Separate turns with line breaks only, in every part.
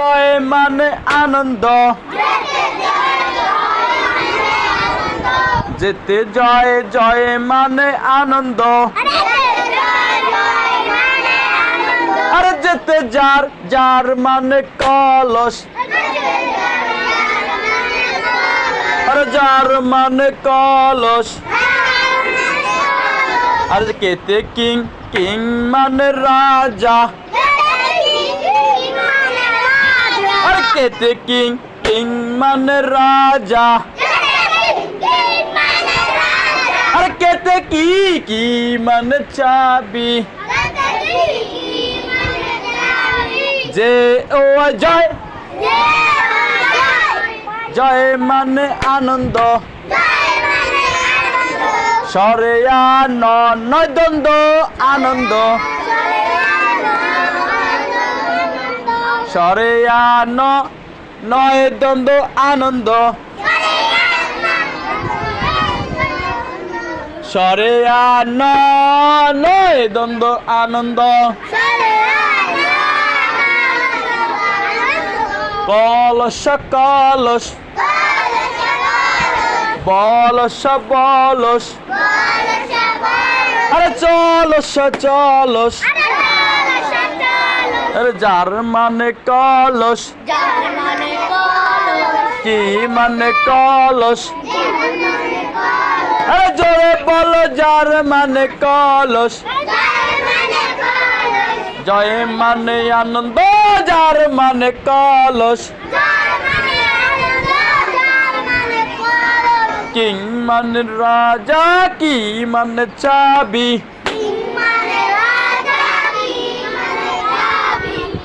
জয় মানে আনন্দ, যেতে জয় জয় মানে আনন্দ। আরে যেতে যার যার মানে কলস, আরে যার মানে কলস। আর কেতে কিং কিং মানে রাজা, আর কেতে কিং কিং মানে রাজা। আর কেতে কি কি মানে চাবি, যে ও জয় জয় মানে আনন্দ। সরে নয় দ্বন্দ্ব আনন্দ, সরে নয় দ্বন্দ্ব আনন্দ। সরে নয় দ্বন্দ্ব আনন্দ। কলস কলস বলস বলস। আরে চলস চলস। আরে যার মানে কলস, কি মানে কলস। আরে জোরে বলো যার মানে কলস। জয় মানে আনন্দ, যার মানে কলস। কিং মানে রাজা, কি মানে চাবি।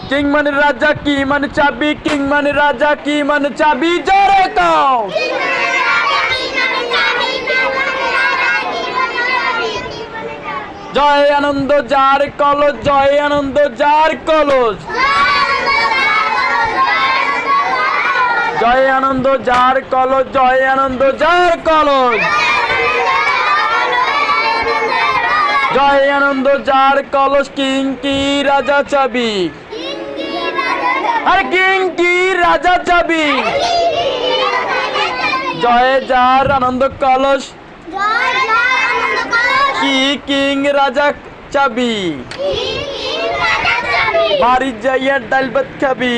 কিং মানে রাজা, কি মানে চাবি। কিং মানে রাজা, কি মানে চাবি। জোরে কও। জয় আনন্দ যার কলস, জয় আনন্দ যার কলস। জয় আনন্দ যার কলস, জয় আনন্দ যার কলস। জয় আনন্দ যার কলস। কিং কি রাজা চাবি, আর কিং কি রাজা চাবি। জয় যার আনন্দ কলস, কি কিং রাজা চাবি। বাড়ি যাইয়া ডাল ভাত খাবি।